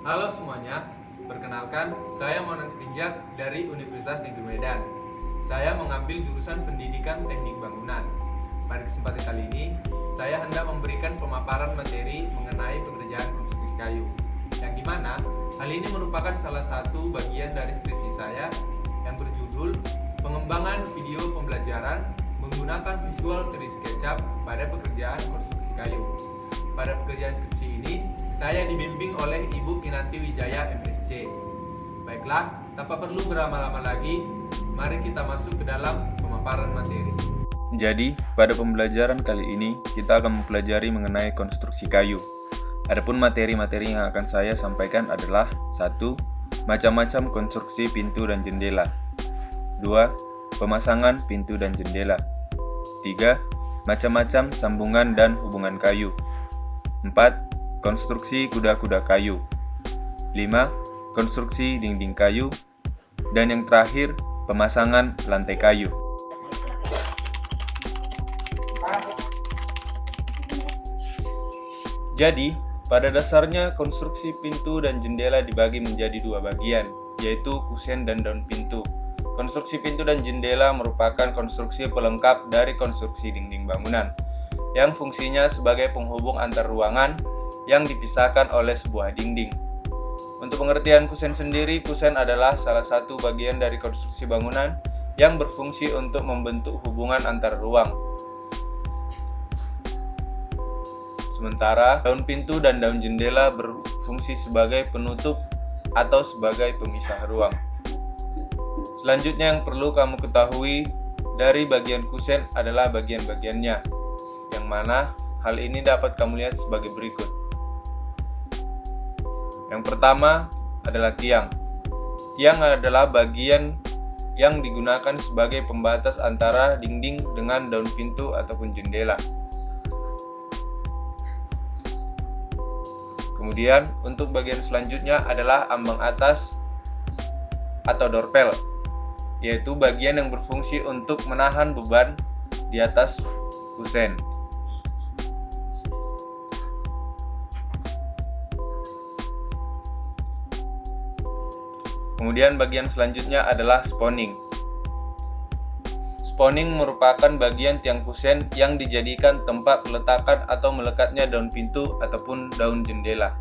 Halo semuanya, perkenalkan saya Monang Setinjak dari Universitas Negeri Medan. Saya mengambil jurusan Pendidikan Teknik Bangunan. Pada kesempatan kali ini, saya hendak memberikan pemaparan materi mengenai pengerjaan konstruksi kayu, yang dimana hal ini merupakan salah satu bagian dari skripsi saya yang berjudul Pengembangan Video Pembelajaran menggunakan Visual 3D SketchUp pada pekerjaan konstruksi kayu. Pada pekerjaan skripsi ini, saya dibimbing oleh Ibu Kinanti Wijaya MSc. Baiklah, tanpa perlu berlama-lama lagi, mari kita masuk ke dalam pemaparan materi. Jadi, pada pembelajaran kali ini, kita akan mempelajari mengenai konstruksi kayu. Adapun materi-materi yang akan saya sampaikan adalah 1. Macam-macam konstruksi pintu dan jendela. 2. Pemasangan pintu dan jendela. 3. Macam-macam sambungan dan hubungan kayu. 4. Konstruksi kuda-kuda kayu. 5. Konstruksi dinding kayu. Dan yang terakhir, pemasangan lantai kayu. Jadi, pada dasarnya konstruksi pintu dan jendela dibagi menjadi dua bagian, yaitu kusen dan daun pintu. Konstruksi pintu dan jendela merupakan konstruksi pelengkap dari konstruksi dinding bangunan, yang fungsinya sebagai penghubung antar ruangan yang dipisahkan oleh sebuah dinding. Untuk pengertian kusen sendiri, kusen adalah salah satu bagian dari konstruksi bangunan yang berfungsi untuk membentuk hubungan antar ruang. Sementara daun pintu dan daun jendela berfungsi sebagai penutup atau sebagai pemisah ruang. Selanjutnya yang perlu kamu ketahui dari bagian kusen adalah bagian-bagiannya, yang mana hal ini dapat kamu lihat sebagai berikut. Yang pertama adalah tiang. Tiang adalah bagian yang digunakan sebagai pembatas antara dinding dengan daun pintu ataupun jendela. Kemudian untuk bagian selanjutnya adalah ambang atas atau dorpel, yaitu bagian yang berfungsi untuk menahan beban di atas kusen. Kemudian bagian selanjutnya adalah spawning. Spawning merupakan bagian tiang kusen yang dijadikan tempat peletakan atau melekatnya daun pintu ataupun daun jendela.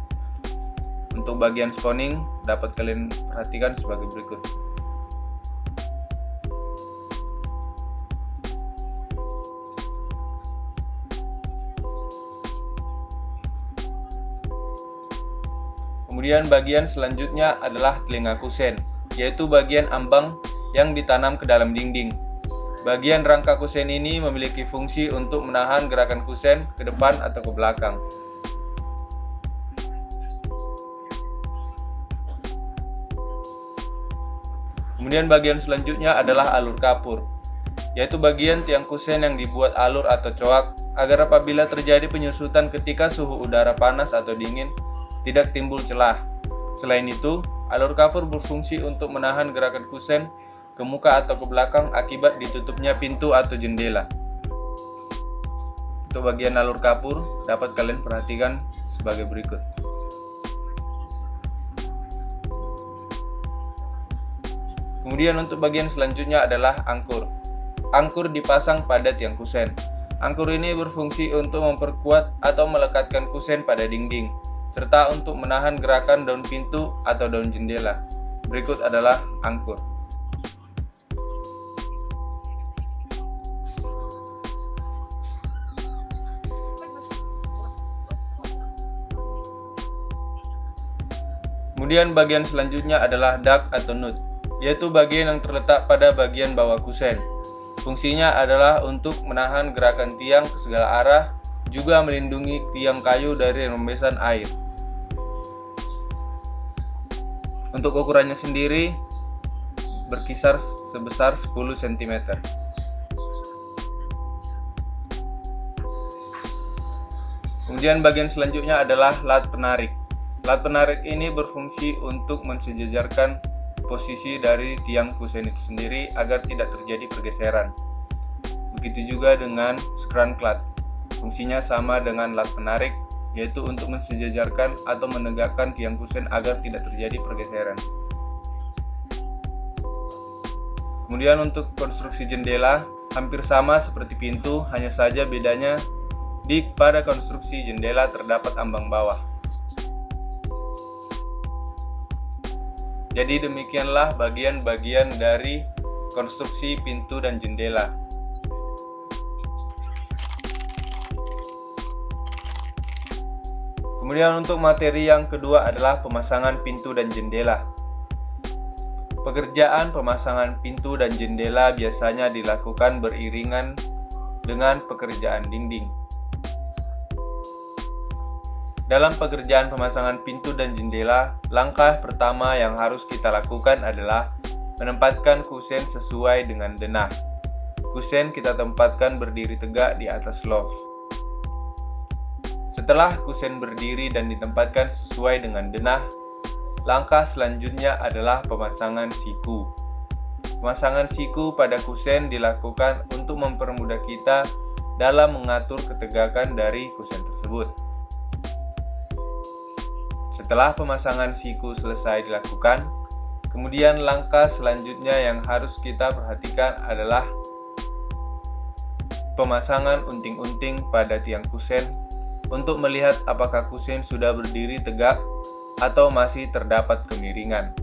Untuk bagian spawning dapat kalian perhatikan sebagai berikut. Kemudian bagian selanjutnya adalah telinga kusen, yaitu bagian ambang yang ditanam ke dalam dinding. Bagian rangka kusen ini memiliki fungsi untuk menahan gerakan kusen ke depan atau ke belakang. Kemudian bagian selanjutnya adalah alur kapur, yaitu bagian tiang kusen yang dibuat alur atau coak agar apabila terjadi penyusutan ketika suhu udara panas atau dingin, tidak timbul celah. Selain itu, alur kapur berfungsi untuk menahan gerakan kusen ke muka atau ke belakang akibat ditutupnya pintu atau jendela. Untuk bagian alur kapur dapat kalian perhatikan sebagai berikut. Kemudian untuk bagian selanjutnya adalah angkur. Angkur dipasang pada tiang kusen. Angkur ini berfungsi untuk memperkuat atau melekatkan kusen pada dinding, serta untuk menahan gerakan daun pintu atau daun jendela. Berikut adalah angkur. Kemudian bagian selanjutnya adalah dak atau nut, yaitu bagian yang terletak pada bagian bawah kusen. Fungsinya adalah untuk menahan gerakan tiang ke segala arah, juga melindungi tiang kayu dari rembesan air. Untuk ukurannya sendiri berkisar sebesar 10 cm. Kemudian bagian selanjutnya adalah lat penarik. Lat penarik ini berfungsi untuk mensejajarkan posisi dari tiang kusen itu sendiri agar tidak terjadi pergeseran. Begitu juga dengan screen clamp. Fungsinya sama dengan lat penarik, yaitu untuk mensejajarkan atau menegakkan tiang kusen agar tidak terjadi pergeseran. Kemudian untuk konstruksi jendela hampir sama seperti pintu, hanya saja bedanya pada konstruksi jendela terdapat ambang bawah. Jadi demikianlah bagian-bagian dari konstruksi pintu dan jendela. Kemudian untuk materi yang kedua adalah pemasangan pintu dan jendela. Pekerjaan pemasangan pintu dan jendela biasanya dilakukan beriringan dengan pekerjaan dinding. Dalam pekerjaan pemasangan pintu dan jendela, langkah pertama yang harus kita lakukan adalah menempatkan kusen sesuai dengan denah. Kusen kita tempatkan berdiri tegak di atas loft. Setelah kusen berdiri dan ditempatkan sesuai dengan denah, langkah selanjutnya adalah pemasangan siku. Pemasangan siku pada kusen dilakukan untuk mempermudah kita dalam mengatur ketegakan dari kusen tersebut. Setelah pemasangan siku selesai dilakukan, kemudian langkah selanjutnya yang harus kita perhatikan adalah pemasangan unting-unting pada tiang kusen untuk melihat apakah kusen sudah berdiri tegak atau masih terdapat kemiringan.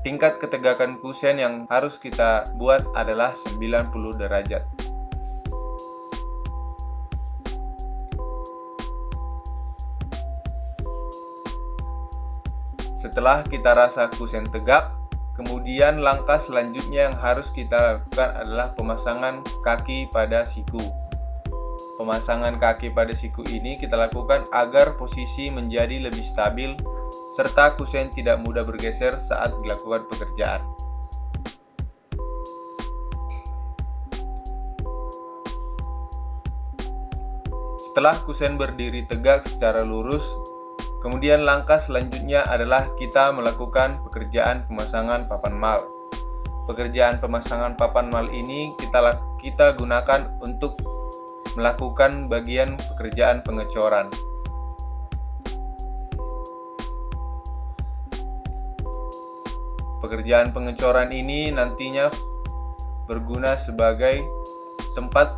Tingkat ketegakan kusen yang harus kita buat adalah 90 derajat. Setelah kita rasa kusen tegak, kemudian langkah selanjutnya yang harus kita lakukan adalah pemasangan kaki pada siku. Pemasangan kaki pada siku ini kita lakukan agar posisi menjadi lebih stabil serta kusen tidak mudah bergeser saat dilakukan pekerjaan. Setelah kusen berdiri tegak secara lurus, kemudian langkah selanjutnya adalah kita melakukan pekerjaan pemasangan papan mal. Pekerjaan pemasangan papan mal ini kita gunakan untuk melakukan bagian pekerjaan pengecoran. Pekerjaan pengecoran ini nantinya berguna sebagai tempat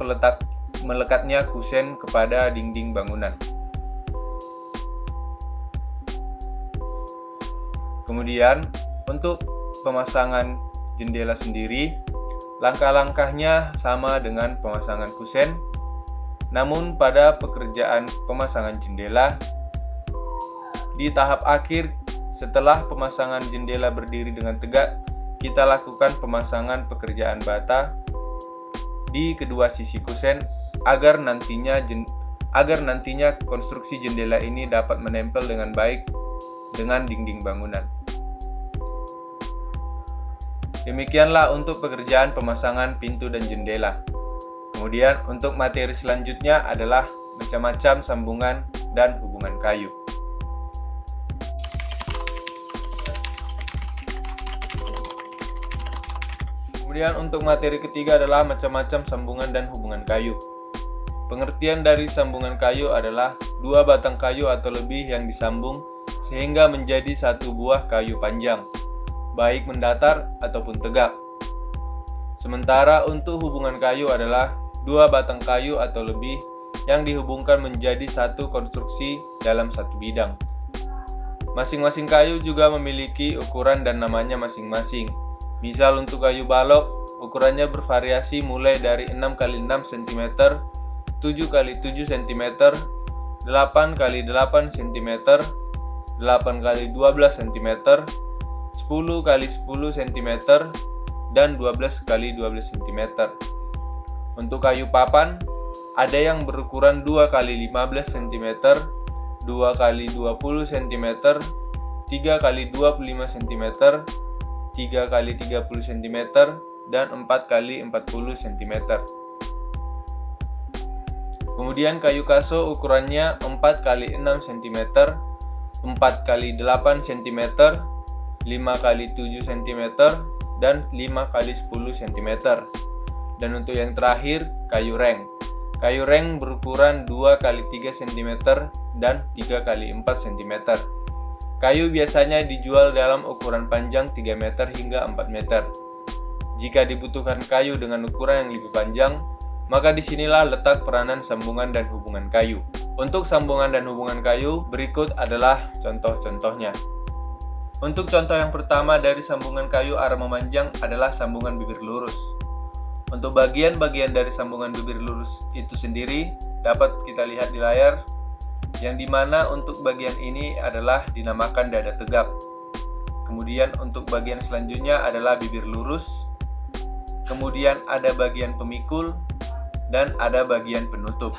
melekatnya kusen kepada dinding bangunan. Kemudian untuk pemasangan jendela sendiri, langkah-langkahnya sama dengan pemasangan kusen. Namun pada pekerjaan pemasangan jendela, di tahap akhir setelah pemasangan jendela berdiri dengan tegak, kita lakukan pemasangan pekerjaan bata di kedua sisi kusen agar nantinya konstruksi jendela ini dapat menempel dengan baik dengan dinding bangunan. Demikianlah untuk pekerjaan pemasangan pintu dan jendela. Kemudian untuk materi selanjutnya adalah macam-macam sambungan dan hubungan kayu. Kemudian untuk materi ketiga adalah macam-macam sambungan dan hubungan kayu. Pengertian dari sambungan kayu adalah dua batang kayu atau lebih yang disambung sehingga menjadi satu buah kayu panjang, baik mendatar ataupun tegak. Sementara untuk hubungan kayu adalah dua batang kayu atau lebih yang dihubungkan menjadi satu konstruksi dalam satu bidang. Masing-masing kayu juga memiliki ukuran dan namanya masing-masing. Misal untuk kayu balok, ukurannya bervariasi mulai dari 6x6 cm, 7x7 cm, 8x8 cm, 8x12 cm, 10x10 cm, dan 12x12 cm. Untuk kayu papan, ada yang berukuran 2x15 cm, 2x20 cm, 3x25 cm, 3x30 cm, dan 4x40 cm. Kemudian kayu kaso ukurannya 4x6 cm, 4x8 cm, 5x7 cm, dan 5x10 cm. Dan untuk yang terakhir, kayu reng. Kayu reng berukuran 2 x 3 cm dan 3 x 4 cm. Kayu biasanya dijual dalam ukuran panjang 3 meter hingga 4 meter. Jika dibutuhkan kayu dengan ukuran yang lebih panjang, maka disinilah letak peranan sambungan dan hubungan kayu. Untuk sambungan dan hubungan kayu, berikut adalah contoh-contohnya. Untuk contoh yang pertama dari sambungan kayu arah memanjang adalah sambungan bibir lurus. Untuk bagian-bagian dari sambungan bibir lurus itu sendiri dapat kita lihat di layar, yang dimana untuk bagian ini adalah dinamakan dada tegak. Kemudian untuk bagian selanjutnya adalah bibir lurus, kemudian ada bagian pemikul, dan ada bagian penutup.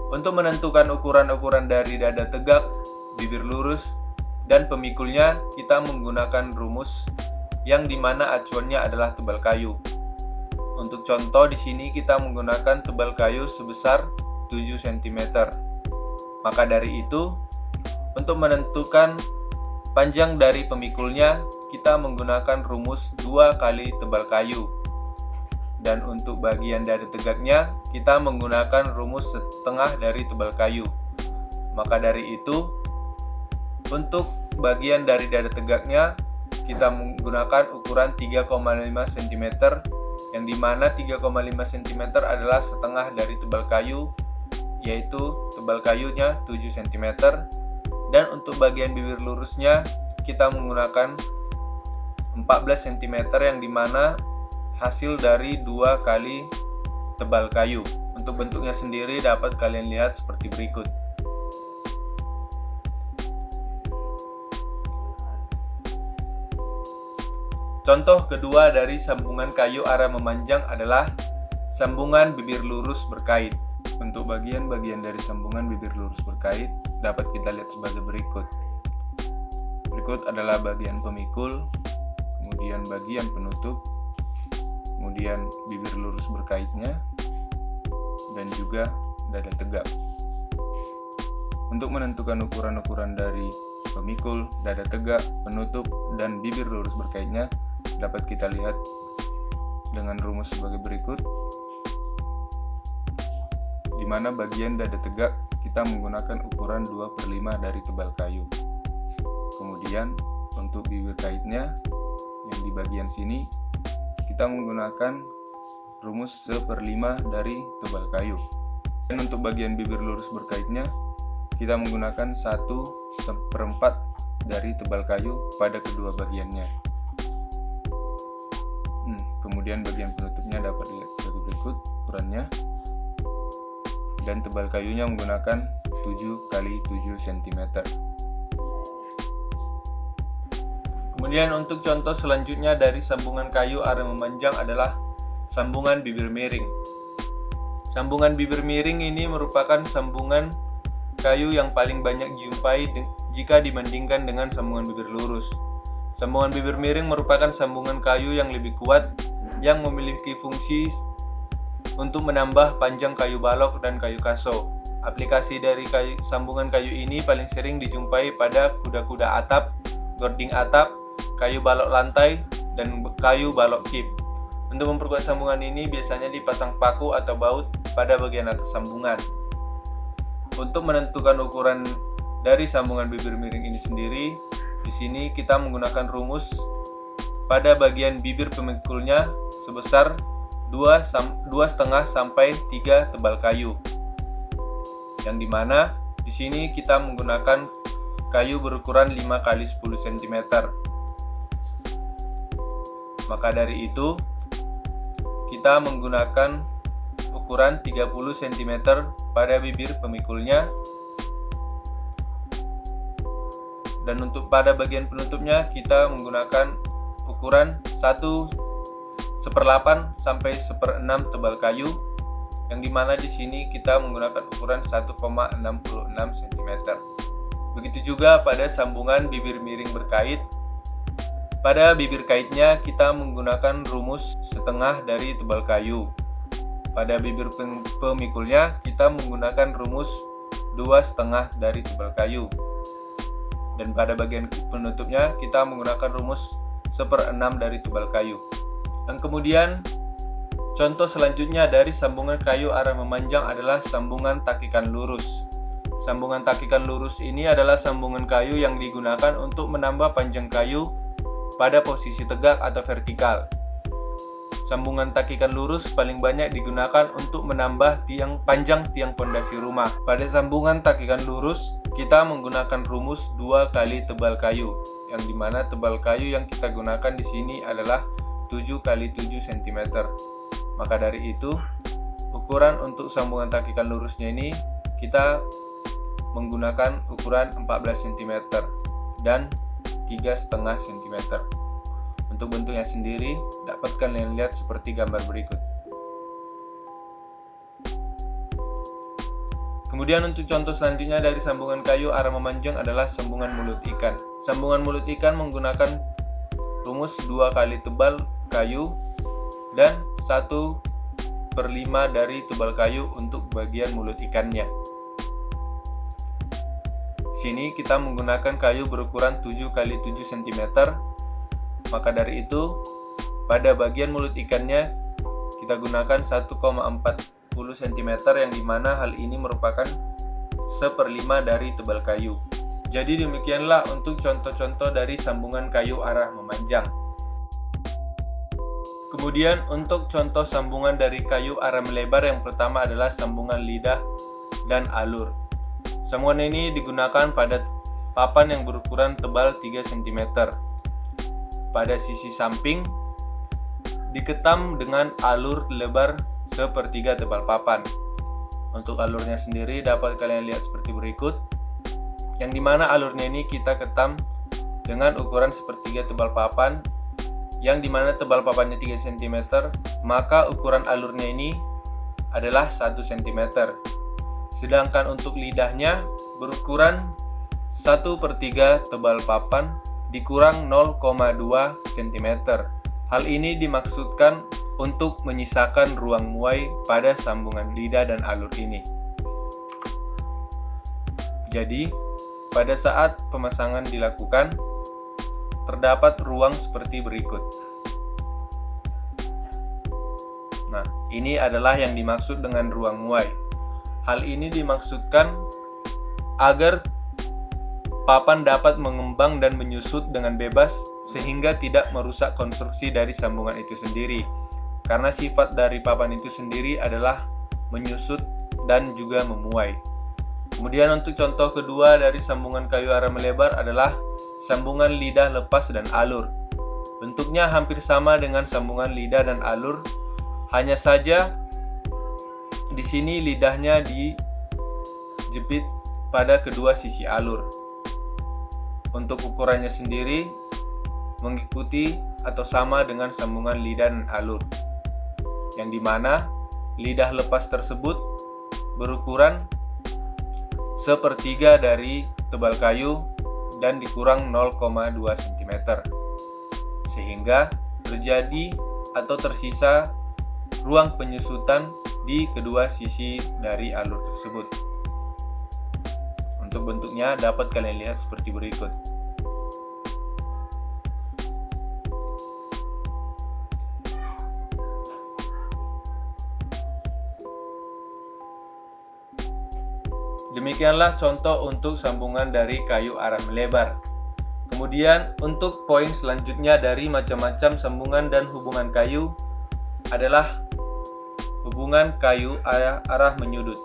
Untuk menentukan ukuran-ukuran dari dada tegak, bibir lurus, dan pemikulnya, kita menggunakan rumus yang dimana acuannya adalah tebal kayu. Untuk contoh di sini kita menggunakan tebal kayu sebesar 7 cm. Maka dari itu, untuk menentukan panjang dari pemikulnya, kita menggunakan rumus 2 kali tebal kayu. Dan untuk bagian dada tegaknya, kita menggunakan rumus setengah dari tebal kayu. Maka dari itu, untuk bagian dari dada tegaknya, kita menggunakan ukuran 3,5 cm, yang dimana 3,5 cm adalah setengah dari tebal kayu, yaitu tebal kayunya 7 cm. Dan untuk bagian bibir lurusnya kita menggunakan 14 cm, yang dimana hasil dari 2 kali tebal kayu. Untuk bentuknya sendiri dapat kalian lihat seperti berikut. Contoh kedua dari sambungan kayu arah memanjang adalah sambungan bibir lurus berkait. Untuk bagian-bagian dari sambungan bibir lurus berkait dapat kita lihat sebagai berikut. Berikut adalah bagian pemikul, kemudian bagian penutup, kemudian bibir lurus berkaitnya, dan juga dada tegak. Untuk menentukan ukuran-ukuran dari pemikul, dada tegak, penutup, dan bibir lurus berkaitnya dapat kita lihat dengan rumus sebagai berikut, di mana bagian dada tegak kita menggunakan ukuran 2/5 dari tebal kayu. Kemudian untuk bibir kaitnya yang di bagian sini kita menggunakan rumus 1/5 dari tebal kayu. Dan untuk bagian bibir lurus berkaitnya kita menggunakan 1/4 dari tebal kayu pada kedua bagiannya. Kemudian bagian penutupnya dapat dilihat sebagai berikut ukurannya, dan tebal kayunya menggunakan 7 x 7 cm. Kemudian untuk contoh selanjutnya dari sambungan kayu arah memanjang adalah sambungan bibir miring. Sambungan bibir miring ini merupakan sambungan kayu yang paling banyak dijumpai jika dibandingkan dengan sambungan bibir lurus. Sambungan bibir miring merupakan sambungan kayu yang lebih kuat, yang memiliki fungsi untuk menambah panjang kayu balok dan kayu kaso. Aplikasi dari sambungan kayu ini paling sering dijumpai pada kuda-kuda atap, gording atap, kayu balok lantai, dan kayu balok kip. Untuk memperkuat sambungan ini biasanya dipasang paku atau baut pada bagian atas sambungan. Untuk menentukan ukuran dari sambungan bibir miring ini sendiri, di sini kita menggunakan rumus pada bagian bibir pemikulnya sebesar 2,5 sampai 3 tebal kayu. Yang dimana di sini kita menggunakan kayu berukuran 5 x 10 cm. Maka dari itu kita menggunakan ukuran 30 cm pada bibir pemikulnya, dan untuk pada bagian penutupnya kita menggunakan ukuran 1/8 sampai 1/6 tebal kayu, yang dimana di sini kita menggunakan ukuran 1,66 cm. Begitu juga pada sambungan bibir miring berkait. Pada bibir kaitnya kita menggunakan rumus setengah dari tebal kayu. Pada bibir pemikulnya kita menggunakan rumus 2,5 dari tebal kayu. Dan pada bagian penutupnya kita menggunakan rumus 1/6 dari tebal kayu. Dan kemudian Contoh selanjutnya dari sambungan kayu arah memanjang adalah sambungan takikan lurus. Sambungan takikan lurus ini adalah sambungan kayu yang digunakan untuk menambah panjang kayu pada posisi tegak atau vertikal. Sambungan takikan lurus paling banyak digunakan untuk menambah panjang tiang pondasi rumah. Pada sambungan takikan lurus, kita menggunakan rumus 2 kali tebal kayu, yang dimana tebal kayu yang kita gunakan di sini adalah 7 kali 7 cm. Maka dari itu, ukuran untuk sambungan takikan lurusnya ini kita menggunakan ukuran 14 cm dan 3,5 cm. Untuk bentuknya sendiri dapat kalian lihat seperti gambar berikut. Kemudian untuk contoh selanjutnya dari sambungan kayu arah memanjang adalah sambungan mulut ikan. Sambungan mulut ikan menggunakan rumus 2 kali tebal kayu dan 1/5 dari tebal kayu untuk bagian mulut ikannya. Sini kita menggunakan kayu berukuran 7 kali 7 cm. Maka dari itu, pada bagian mulut ikannya kita gunakan 1,40 cm, yang dimana hal ini merupakan 1/5 dari tebal kayu. Jadi demikianlah untuk contoh-contoh dari sambungan kayu arah memanjang. Kemudian untuk contoh sambungan dari kayu arah melebar, yang pertama adalah sambungan lidah dan alur. Sambungan ini digunakan pada papan yang berukuran tebal 3 cm. Pada sisi samping diketam dengan alur lebar 1/3 tebal papan. Untuk alurnya sendiri dapat kalian lihat seperti berikut, yang dimana alurnya ini kita ketam dengan ukuran 1/3 tebal papan, yang dimana tebal papannya 3 cm, maka ukuran alurnya ini adalah 1 cm. Sedangkan untuk lidahnya berukuran 1/3 tebal papan dikurang 0,2 cm. Hal ini dimaksudkan untuk menyisakan ruang muai pada sambungan lidah dan alur ini. Jadi, pada saat pemasangan dilakukan, terdapat ruang seperti berikut. Nah, ini adalah yang dimaksud dengan ruang muai. Hal ini dimaksudkan agar papan dapat mengembang dan menyusut dengan bebas sehingga tidak merusak konstruksi dari sambungan itu sendiri. Karena sifat dari papan itu sendiri adalah menyusut dan juga memuai. Kemudian untuk contoh kedua dari sambungan kayu arah melebar adalah sambungan lidah lepas dan alur. Bentuknya hampir sama dengan sambungan lidah dan alur, hanya saja di sini lidahnya dijepit pada kedua sisi alur. Untuk ukurannya sendiri mengikuti atau sama dengan sambungan lidah dan alur, yang dimana lidah lepas tersebut berukuran 1/3 dari tebal kayu dan dikurang 0,2 cm, sehingga terjadi atau tersisa ruang penyusutan di kedua sisi dari alur tersebut. Untuk bentuknya dapat kalian lihat seperti berikut. Demikianlah contoh untuk sambungan dari kayu arah melebar. Kemudian untuk poin selanjutnya dari macam-macam sambungan dan hubungan kayu adalah hubungan kayu arah menyudut.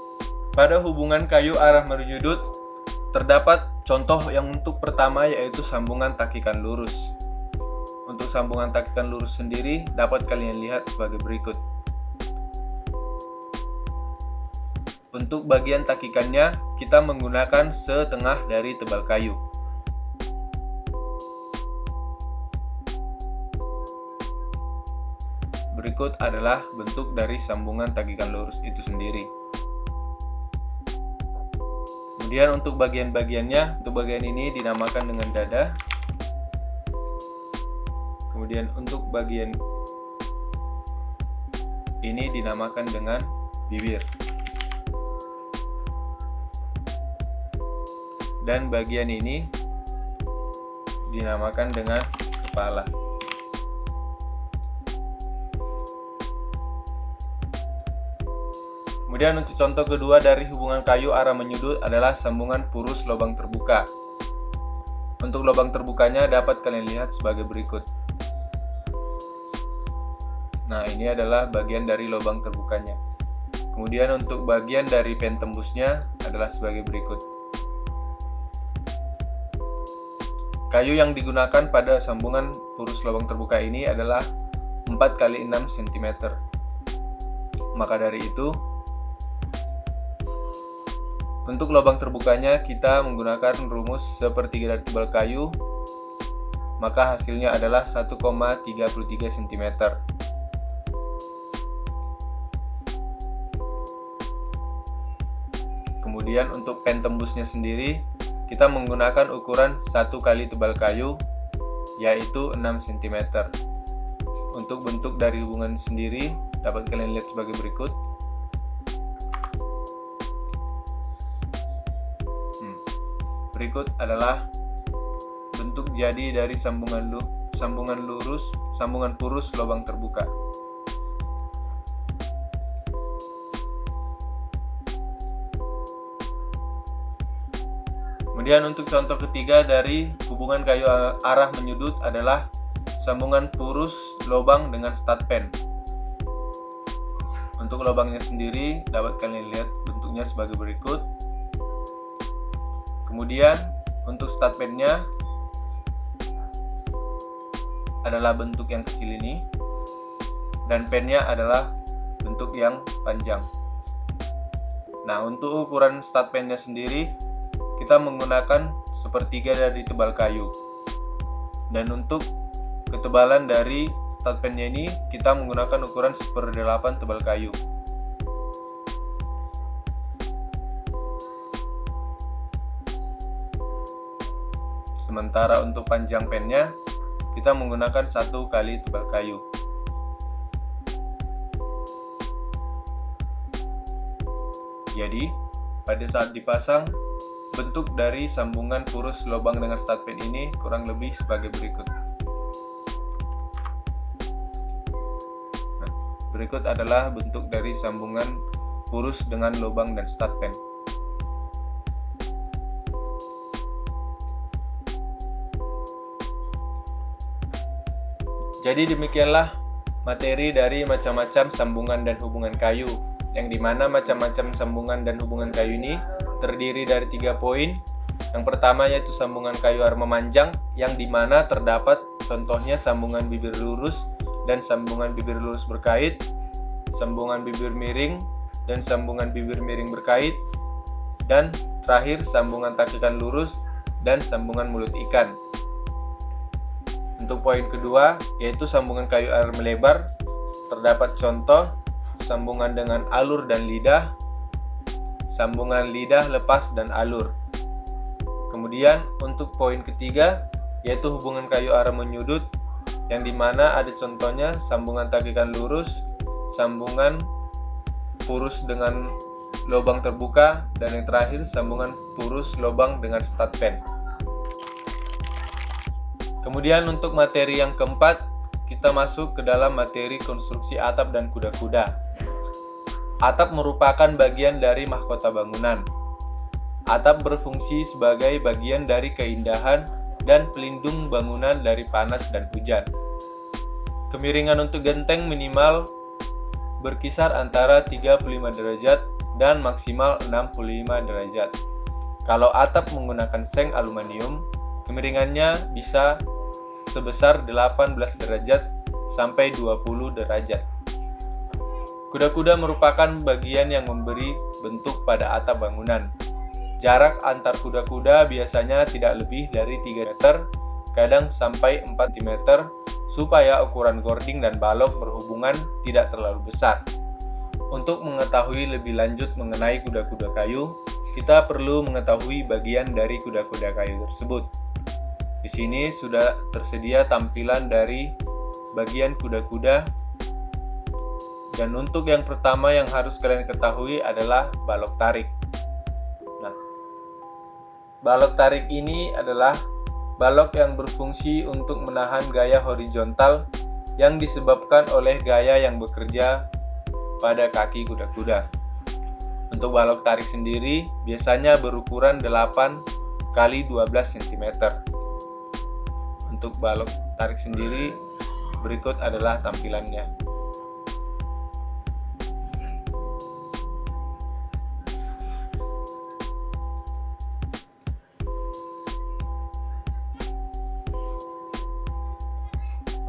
Pada hubungan kayu arah menyudut terdapat contoh yang untuk pertama, yaitu sambungan takikan lurus. Untuk sambungan takikan lurus sendiri dapat kalian lihat sebagai berikut. Untuk bagian takikannya kita menggunakan 1/2 dari tebal kayu. Berikut adalah bentuk dari sambungan takikan lurus itu sendiri. Kemudian untuk bagian-bagiannya, untuk bagian ini dinamakan dengan dada. Kemudian untuk bagian ini dinamakan dengan bibir. Dan bagian ini dinamakan dengan kepala. Kemudian untuk contoh kedua dari hubungan kayu arah menyudut adalah sambungan purus lubang terbuka. Untuk lubang terbukanya dapat kalian lihat sebagai berikut. Nah, ini adalah bagian dari lubang terbukanya. Kemudian untuk bagian dari pen tembusnya adalah sebagai berikut. Kayu yang digunakan pada sambungan purus lubang terbuka ini adalah 4 x 6 cm. Maka dari itu, untuk lubang terbukanya kita menggunakan rumus sepertiga dari tebal kayu, maka hasilnya adalah 1,33 cm. Kemudian untuk pen tembusnya sendiri, kita menggunakan ukuran 1 kali tebal kayu, yaitu 6 cm. Untuk bentuk dari hubungan sendiri dapat kalian lihat sebagai berikut. Berikut adalah bentuk jadi dari sambungan purus lubang terbuka. Kemudian untuk contoh ketiga dari hubungan kayu arah menyudut adalah sambungan purus lubang dengan stud pen. Untuk lubangnya sendiri dapat kalian lihat bentuknya sebagai berikut. Kemudian untuk stud pennya adalah bentuk yang kecil ini, dan pennya adalah bentuk yang panjang. Nah, untuk ukuran stud pennya sendiri kita menggunakan sepertiga dari tebal kayu, dan untuk ketebalan dari stud pennya ini kita menggunakan ukuran 1/8 tebal kayu. Sementara untuk panjang pennya kita menggunakan 1 kali tebal kayu. Jadi pada saat dipasang, bentuk dari sambungan purus lubang dengan stud pen ini kurang lebih sebagai berikut. Nah, berikut adalah bentuk dari sambungan purus dengan lubang dan stud pen. Jadi demikianlah materi dari macam-macam sambungan dan hubungan kayu, yang dimana macam-macam sambungan dan hubungan kayu ini terdiri dari 3 poin. Yang pertama yaitu sambungan kayu arah memanjang, yang dimana terdapat contohnya sambungan bibir lurus dan sambungan bibir lurus berkait, sambungan bibir miring dan sambungan bibir miring berkait, dan terakhir sambungan takikan lurus dan sambungan mulut ikan. Untuk poin kedua yaitu sambungan kayu arah melebar, terdapat contoh sambungan dengan alur dan lidah, sambungan lidah lepas dan alur. Kemudian untuk poin ketiga yaitu hubungan kayu arah menyudut, yang dimana ada contohnya sambungan takikan lurus, sambungan purus dengan lubang terbuka, dan yang terakhir sambungan purus lubang dengan stud pen. Kemudian untuk materi yang keempat, kita masuk ke dalam materi konstruksi atap dan kuda-kuda. Atap merupakan bagian dari mahkota bangunan. Atap berfungsi sebagai bagian dari keindahan dan pelindung bangunan dari panas dan hujan. Kemiringan untuk genteng minimal berkisar antara 35 derajat dan maksimal 65 derajat. Kalau atap menggunakan seng aluminium, kemiringannya bisa sebesar 18 derajat sampai 20 derajat. Kuda-kuda merupakan bagian yang memberi bentuk pada atap bangunan. Jarak antar kuda-kuda biasanya tidak lebih dari 3 meter, kadang sampai 4 meter, supaya ukuran gording dan balok berhubungan tidak terlalu besar. Untuk mengetahui lebih lanjut mengenai kuda-kuda kayu, kita perlu mengetahui bagian dari kuda-kuda kayu tersebut. Di sini sudah tersedia tampilan dari bagian kuda-kuda. Dan untuk yang pertama yang harus kalian ketahui adalah balok tarik. Nah, balok tarik ini adalah balok yang berfungsi untuk menahan gaya horizontal yang disebabkan oleh gaya yang bekerja pada kaki kuda-kuda. Untuk balok tarik sendiri biasanya berukuran 8 kali 12 cm. Untuk balok tarik sendiri berikut adalah tampilannya.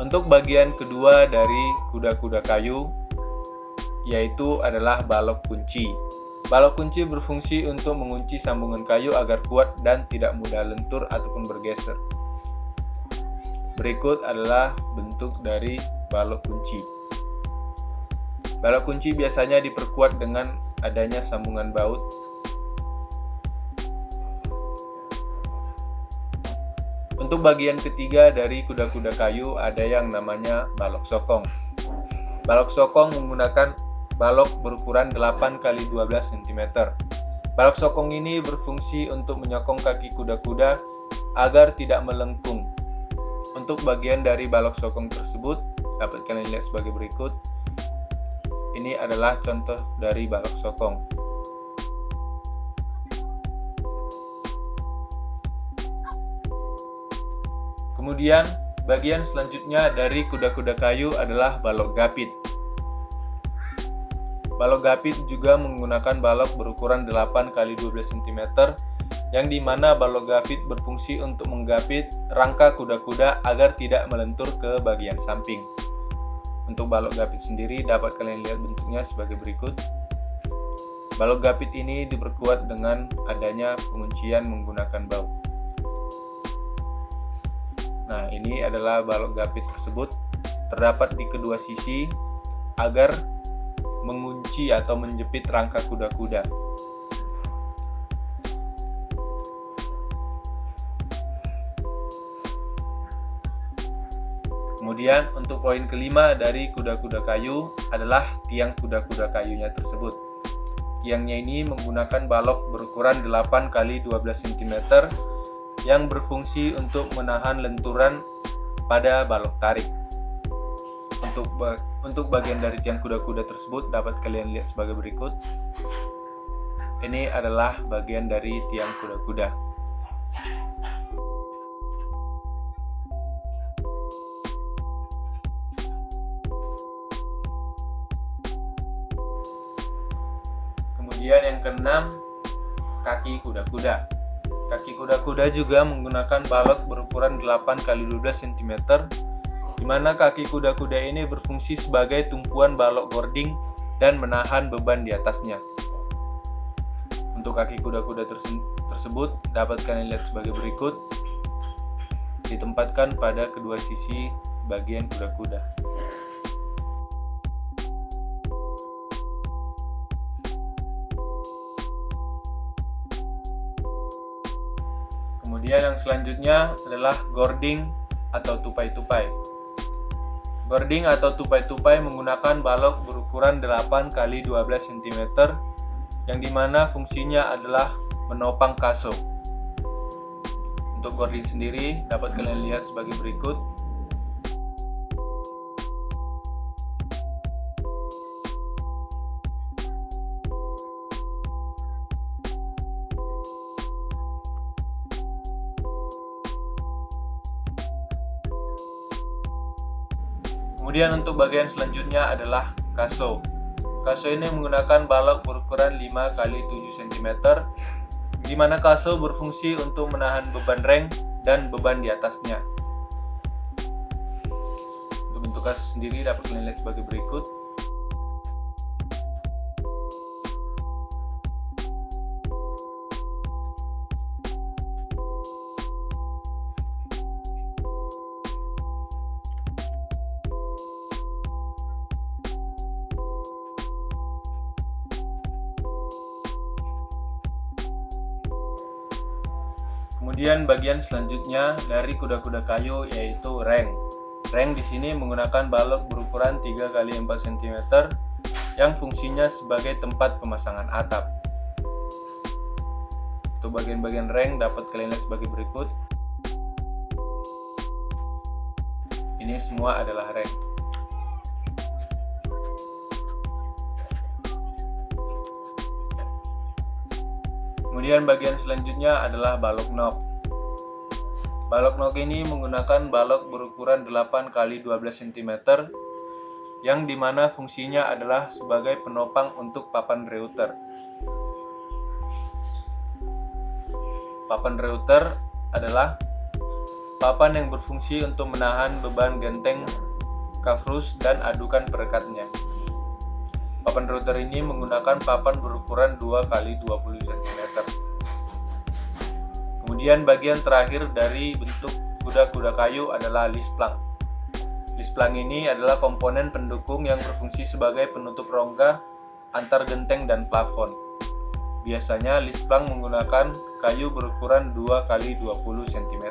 Untuk bagian kedua dari kuda-kuda kayu yaitu adalah balok kunci. Balok kunci berfungsi untuk mengunci sambungan kayu agar kuat dan tidak mudah lentur ataupun bergeser. Berikut adalah bentuk dari balok kunci. Balok kunci biasanya diperkuat dengan adanya sambungan baut. Untuk bagian ketiga dari kuda-kuda kayu ada yang namanya balok sokong. Balok sokong menggunakan balok berukuran 8 kali 12 cm. Balok sokong ini berfungsi untuk menyokong kaki kuda-kuda agar tidak melengkung. Untuk bagian dari balok sokong tersebut dapat kalian lihat sebagai berikut. Ini adalah contoh dari balok sokong. Kemudian bagian selanjutnya dari kuda-kuda kayu adalah balok gapit. Balok gapit juga menggunakan balok berukuran 8 kali 12 cm yang dimana balok gapit berfungsi untuk menggapit rangka kuda-kuda agar tidak melentur ke bagian samping. Untuk balok gapit sendiri dapat kalian lihat bentuknya sebagai berikut. Balok gapit ini diperkuat dengan adanya penguncian menggunakan baut. Nah, ini adalah balok gapit tersebut terdapat di kedua sisi agar mengunci atau menjepit rangka kuda-kuda. Kemudian untuk poin kelima dari kuda-kuda kayu adalah tiang kuda-kuda kayunya tersebut. Tiangnya ini menggunakan balok berukuran 8 kali 12 cm yang berfungsi untuk menahan lenturan pada balok tarik. Untuk bagian dari tiang kuda-kuda tersebut dapat kalian lihat sebagai berikut. Ini adalah bagian dari tiang kuda-kuda. Kemudian yang keenam, kaki kuda-kuda. Kaki kuda-kuda juga menggunakan balok berukuran 8 kali 12 cm, di mana kaki kuda-kuda ini berfungsi sebagai tumpuan balok gording dan menahan beban di atasnya. Untuk kaki kuda-kuda tersebut dapat kalian lihat sebagai berikut, ditempatkan pada kedua sisi bagian kuda-kuda. Kemudian yang selanjutnya adalah gording atau tupai-tupai. Gording atau tupai-tupai menggunakan balok berukuran 8 kali 12 cm yang dimana fungsinya adalah menopang kaso. Untuk gording sendiri dapat kalian lihat sebagai berikut. Kemudian untuk bagian selanjutnya adalah kaso. Kaso ini menggunakan balok berukuran 5 kali 7 cm, di mana kaso berfungsi untuk menahan beban reng dan beban di atasnya. Untuk bentuk kaso sendiri dapat kalian lihat sebagai berikut. Kemudian bagian selanjutnya dari kuda-kuda kayu yaitu reng. Reng di sini menggunakan balok berukuran 3 kali 4 cm yang fungsinya sebagai tempat pemasangan atap. Untuk bagian-bagian reng dapat kalian lihat sebagai berikut. Ini semua adalah reng. Kemudian bagian selanjutnya adalah balok nok. Balok nok ini menggunakan balok berukuran 8 x 12 cm yang dimana fungsinya adalah sebagai penopang untuk papan reuter. Papan reuter adalah papan yang berfungsi untuk menahan beban genteng kafrus dan adukan perekatnya. Papan reuter ini menggunakan papan berukuran 2 x 20 cm. Kemudian bagian terakhir dari bentuk kuda-kuda kayu adalah lisplang. Lisplang ini adalah komponen pendukung yang berfungsi sebagai penutup rongga antar genteng dan plafon. Biasanya lisplang menggunakan kayu berukuran 2 x 20 cm.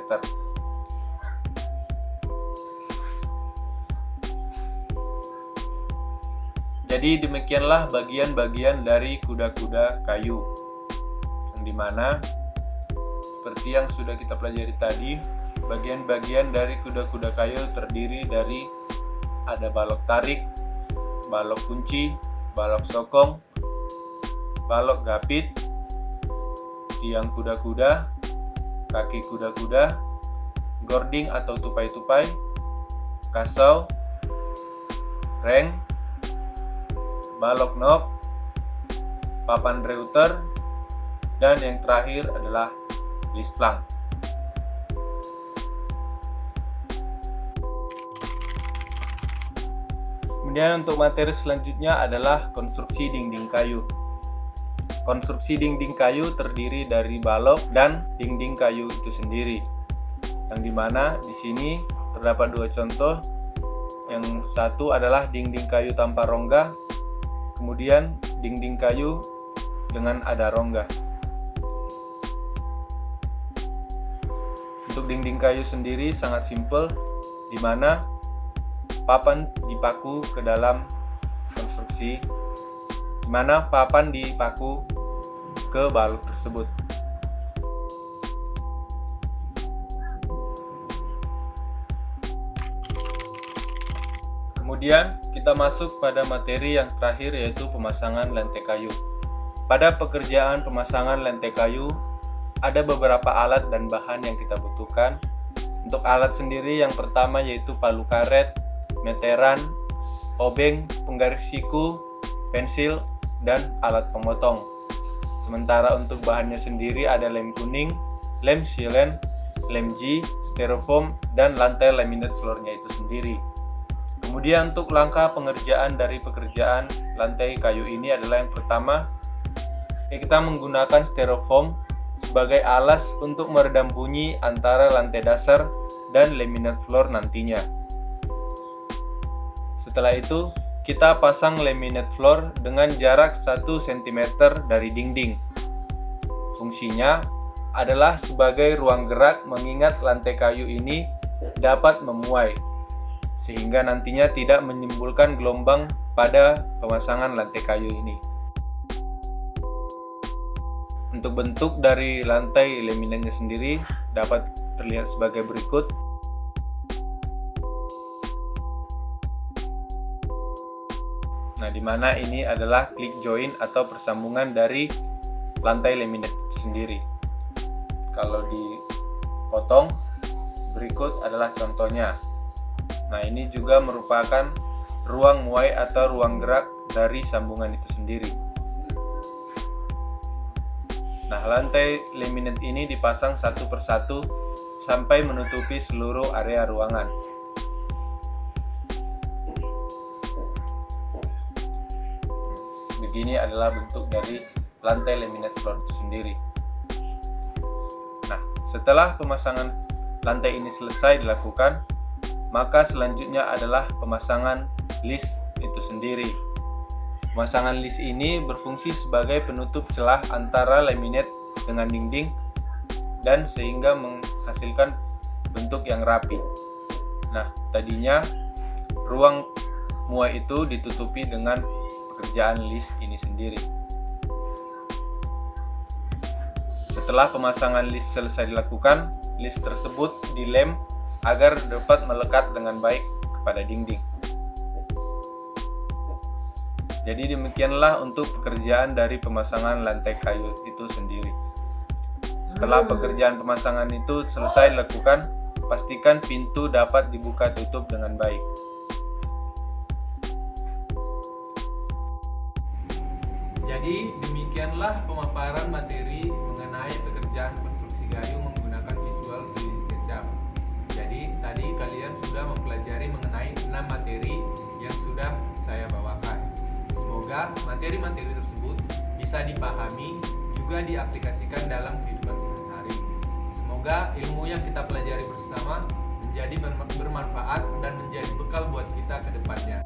Jadi demikianlah bagian-bagian dari kuda-kuda kayu, yang dimana seperti yang sudah kita pelajari tadi, bagian-bagian dari kuda-kuda kayu terdiri dari ada balok tarik, balok kunci, balok sokong, balok gapit, tiang kuda-kuda, kaki kuda-kuda, gording atau tupai-tupai, kasau, reng, balok nok, papan reuter, dan yang terakhir adalah lisplang. Kemudian untuk materi selanjutnya adalah konstruksi dinding kayu. Konstruksi dinding kayu terdiri dari balok dan dinding kayu itu sendiri. Yang dimana di sini terdapat dua contoh. Yang satu adalah dinding kayu tanpa rongga, kemudian dinding kayu dengan ada rongga. Untuk dinding kayu sendiri sangat simpel, di mana papan dipaku ke dalam konstruksi, di mana papan dipaku ke balok tersebut. Kemudian kita masuk pada materi yang terakhir, yaitu pemasangan lantai kayu. Pada pekerjaan pemasangan lantai kayu, ada beberapa alat dan bahan yang kita butuhkan. Untuk alat sendiri yang pertama yaitu palu karet, meteran, obeng, penggaris siku, pensil, dan alat pemotong. Sementara untuk bahannya sendiri ada lem kuning, lem silen, lem G, styrofoam, dan lantai laminate floor-nya itu sendiri. Kemudian untuk langkah pengerjaan dari pekerjaan lantai kayu ini adalah yang pertama, kita menggunakan styrofoam sebagai alas untuk meredam bunyi antara lantai dasar dan laminate floor nantinya. Setelah itu, kita pasang laminate floor dengan jarak 1 cm dari dinding. Fungsinya adalah sebagai ruang gerak, mengingat lantai kayu ini dapat memuai, sehingga nantinya tidak menimbulkan gelombang pada pemasangan lantai kayu ini. Untuk bentuk dari lantai laminatnya sendiri dapat terlihat sebagai berikut. Nah, di mana ini adalah click joint atau persambungan dari lantai laminat sendiri. Kalau dipotong, berikut adalah contohnya. Nah, ini juga merupakan ruang muai atau ruang gerak dari sambungan itu sendiri. Nah, lantai laminate ini dipasang satu persatu sampai menutupi seluruh area ruangan. Begini adalah bentuk dari lantai laminate floor itu sendiri. Nah, setelah pemasangan lantai ini selesai dilakukan, maka selanjutnya adalah pemasangan list itu sendiri. Pemasangan list ini berfungsi sebagai penutup celah antara laminate dengan dinding dan sehingga menghasilkan bentuk yang rapi. Nah, tadinya ruang muai itu ditutupi dengan pekerjaan list ini sendiri. Setelah pemasangan list selesai dilakukan, list tersebut dilem agar dapat melekat dengan baik kepada dinding. Jadi demikianlah untuk pekerjaan dari pemasangan lantai kayu itu sendiri. Setelah pekerjaan pemasangan itu selesai dilakukan, pastikan pintu dapat dibuka tutup dengan baik. Jadi demikianlah pemaparan materi mengenai pekerjaan konstruksi kayu menggunakan visual 3D SketchUp. Jadi tadi kalian sudah mempelajari mengenai 6 materi yang sudah saya bawakan. Semoga materi-materi tersebut bisa dipahami juga diaplikasikan dalam kehidupan sehari-hari. Semoga ilmu yang kita pelajari bersama menjadi bermanfaat dan menjadi bekal buat kita ke depannya.